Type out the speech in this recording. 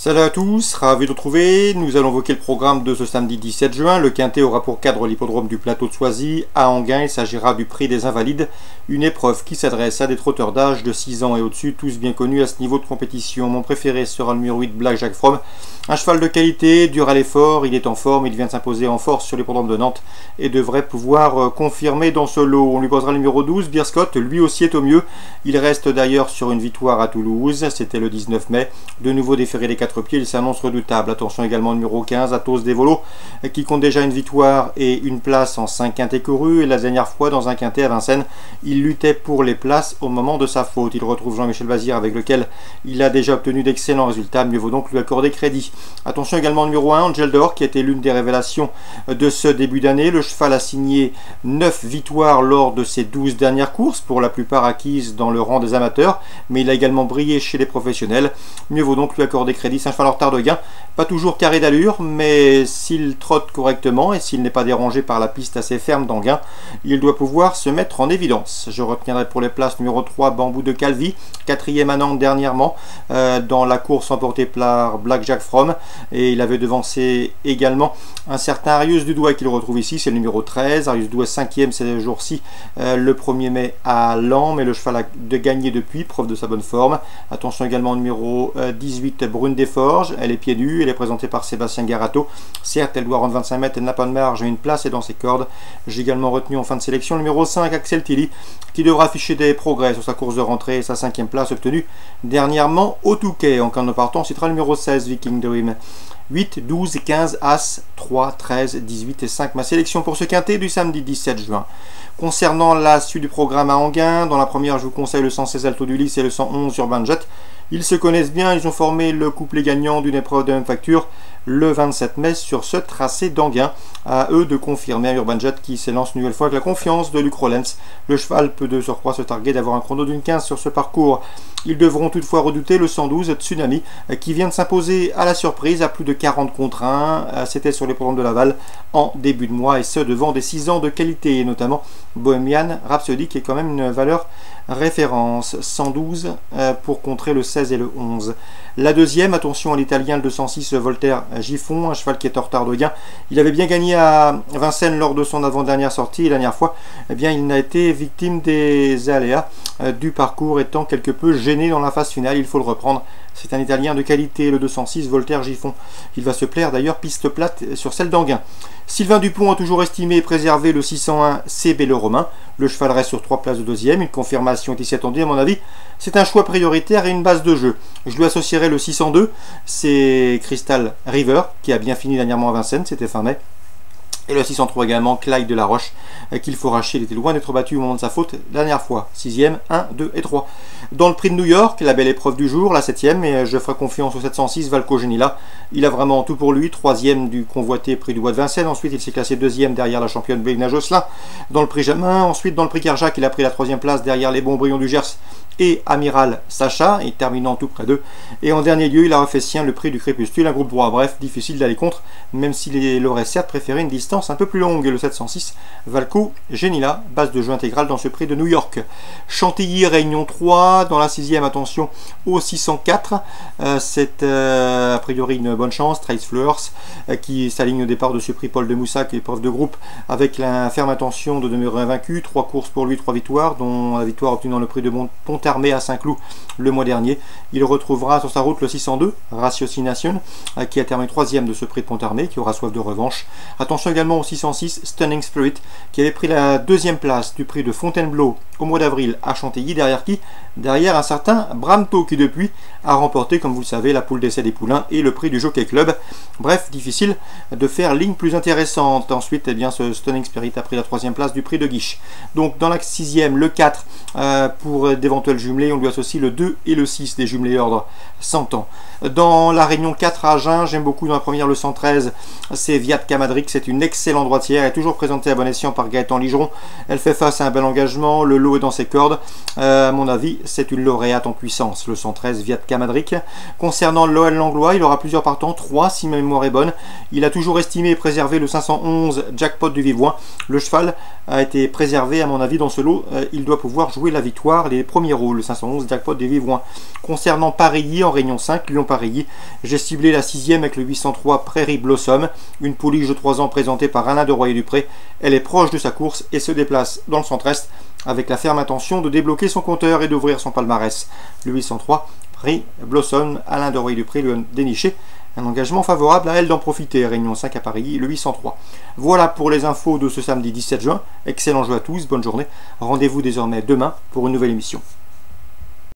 Salut à tous, ravi de vous retrouver. Nous allons évoquer le programme de ce samedi 17 juin. Le Quintet aura pour cadre l'hippodrome du plateau de Soisy. À Enghien, il s'agira du prix des Invalides, une épreuve qui s'adresse à des trotteurs d'âge de 6 ans et au-dessus, tous bien connus à ce niveau de compétition. Mon préféré sera le numéro 8, Black Jack From. Un cheval de qualité, dur à l'effort, il est en forme, il vient de s'imposer en force sur l'hippodrome de Nantes et devrait pouvoir confirmer dans ce lot. On lui posera le numéro 12, Beer Scott, lui aussi est au mieux. Il reste d'ailleurs sur une victoire à Toulouse, c'était le 19 mai. De nouveau déféré des 4 pieds, il s'annonce redoutable. Attention également au numéro 15, Athos Devolo, qui compte déjà une victoire et une place en 5 quintets courus. Et la dernière fois, dans un quintet à Vincennes, il luttait pour les places au moment de sa faute. Il retrouve Jean-Michel Bazir avec lequel il a déjà obtenu d'excellents résultats. Mieux vaut donc lui accorder crédit. Attention également au numéro 1, Angel d'Or, qui a été l'une des révélations de ce début d'année. Le cheval a signé 9 victoires lors de ses 12 dernières courses, pour la plupart acquises dans le rang des amateurs, mais il a également brillé chez les professionnels. Mieux vaut donc lui accorder crédit. C'est un cheval en retard de gain, pas toujours carré d'allure, mais s'il trotte correctement et s'il n'est pas dérangé par la piste assez ferme d'Enghien, il doit pouvoir se mettre en évidence. Je retiendrai pour les places numéro 3, Bambou de Calvi, 4e à Nantes dernièrement, dans la course emportée par Black Jack From, et il avait devancé également un certain Arius Dudouais qu'il retrouve ici, c'est le numéro 13. Arius Dudouais 5e ces jours-ci, le 1er mai à Laon, mais le cheval a de gagner depuis, preuve de sa bonne forme. Attention également au numéro 18, Brune des Forges, elle est pieds nus, elle est présentée par Sébastien Garato. Certes, elle doit rendre 25 mètres, elle n'a pas de marge, mais une place est dans ses cordes. J'ai également retenu en fin de sélection le numéro 5, Axel Tilly, qui devra afficher des progrès sur sa course de rentrée et sa 5e place obtenue dernièrement au Touquet. En cas de partant, on citera le numéro 16, Viking Dream. 8, 12, 15, As, 3, 13, 18 et 5. Ma sélection pour ce quintet du samedi 17 juin. Concernant la suite du programme à Enghien, dans la première, je vous conseille le 116 Alto d'Ulysse et le 111 Urban Jet. Ils se connaissent bien, ils ont formé le couplet gagnant d'une épreuve de même facture le 27 mai sur ce tracé d'Enghien. À eux de confirmer à Urban Jet qui s'élance une nouvelle fois avec la confiance de Luc Rollens. Le cheval peut de surcroît se targuer d'avoir un chrono d'une 15 sur ce parcours. Ils devront toutefois redouter le 112 Tsunami qui vient de s'imposer à la surprise à plus de 40 contre 1. C'était sur les programmes de Laval en début de mois et ce devant des 6 ans de qualité, notamment Bohemian Rhapsody qui est quand même une valeur référence. 112 pour contrer le 16 et le 11. La deuxième, attention à l'italien, le 206 Voltaire Giffon, un cheval qui est en retard de gain. Il avait bien gagné à Vincennes lors de son avant-dernière sortie. Et la dernière fois, eh bien, il n'a été victime des aléas du parcours, étant quelque peu gêné dans la phase finale. Il faut le reprendre. C'est un italien de qualité, le 206 Voltaire Giffon. Il va se plaire d'ailleurs piste plate sur celle d'Enghien. Sylvain Dupont a toujours estimé et préservé le 601 CB le Romain. Le cheval reste sur 3 places de deuxième. Une confirmation est ici attendue à mon avis. C'est un choix prioritaire et une base de jeu. Je lui associerai le 602. C'est Crystal River qui a bien fini dernièrement à Vincennes. C'était fin mai. Et le 603 également, Clyde de la Roche, qu'il faut racheter. Il était loin d'être battu au moment de sa faute la dernière fois. 6e, 1, 2 et 3. Dans le prix de New York, la belle épreuve du jour, la 7e, et je ferai confiance au 706, Valco Genila. Il a vraiment tout pour lui. 3e du convoité prix du Bois de Vincennes. Ensuite, il s'est classé 2e derrière la championne Bélina Josselin. Dans le prix Jamin, ensuite dans le prix Kerjac, il a pris la 3e place derrière les bons brillants du Gers et Amiral Sacha, et terminant tout près d'eux. Et en dernier lieu, il a refait sien le prix du Crépuscule, un groupe droit. Bref, difficile d'aller contre, même s'il aurait certes préféré une distance un peu plus longue. Le 706, Valco Genila, base de jeu intégrale dans ce prix de New York. Chantilly, Réunion 3, dans la 6e, attention au 604. C'est a priori une bonne chance, Trace Fleurs, qui s'aligne au départ de ce prix Paul de Moussac, épreuve de groupe, avec la ferme intention de demeurer invaincu. 3 courses pour lui, 3 victoires, dont la victoire obtenue dans le prix de Pontarmé à Saint-Cloud le mois dernier. Il retrouvera sur sa route le 602 Ratiocination, qui a terminé 3e de ce prix de Pontarmé, qui aura soif de revanche. Attention également au 606 Stunning Spirit, qui avait pris la 2e place du prix de Fontainebleau au mois d'avril à Chantilly. Derrière qui? Derrière un certain Bramto, qui depuis a remporté, comme vous le savez, la poule d'essai des poulains et le prix du Jockey Club. Bref, difficile de faire ligne plus intéressante. Ensuite, eh bien, ce Stunning Spirit a pris la 3e place du prix de Guiche. Donc dans la 6e, le 4 pour d'éventuels jumelés, on lui associe le 2 et le 6 des jumelés ordre 100 ans. Dans la Réunion 4 à Agen, j'aime beaucoup dans la première le 113, c'est Viat Kamadrik, c'est une excellente droitière, elle est toujours présentée à bon escient par Gaëtan Ligeron, elle fait face à un bel engagement, le lot est dans ses cordes, à mon avis c'est une lauréate en puissance, le 113 Viat Kamadrik. Concernant l'OL Langlois, il aura plusieurs partants, 3 si ma mémoire est bonne, il a toujours estimé et préservé le 511 Jackpot du Vivoin, le cheval a été préservé à mon avis dans ce lot, il doit pouvoir jouer la victoire, les premiers numéro, le 511 jackpot des Vivroins. Concernant Parilly en Réunion 5, Lyon-Parilly, j'ai ciblé la 6e avec le 803 Prairie Blossom, une pouliche de 3 ans présentée par Alain de Royer-Dupré. Elle est proche de sa course et se déplace dans le centre-est avec la ferme intention de débloquer son compteur et d'ouvrir son palmarès. Le 803 Prairie Blossom, Alain de Royer-Dupré lui a déniché un engagement favorable à elle d'en profiter. Réunion 5 à Paris, le 803. Voilà pour les infos de ce samedi 17 juin. Excellent jeu à tous, bonne journée. Rendez-vous désormais demain pour une nouvelle émission.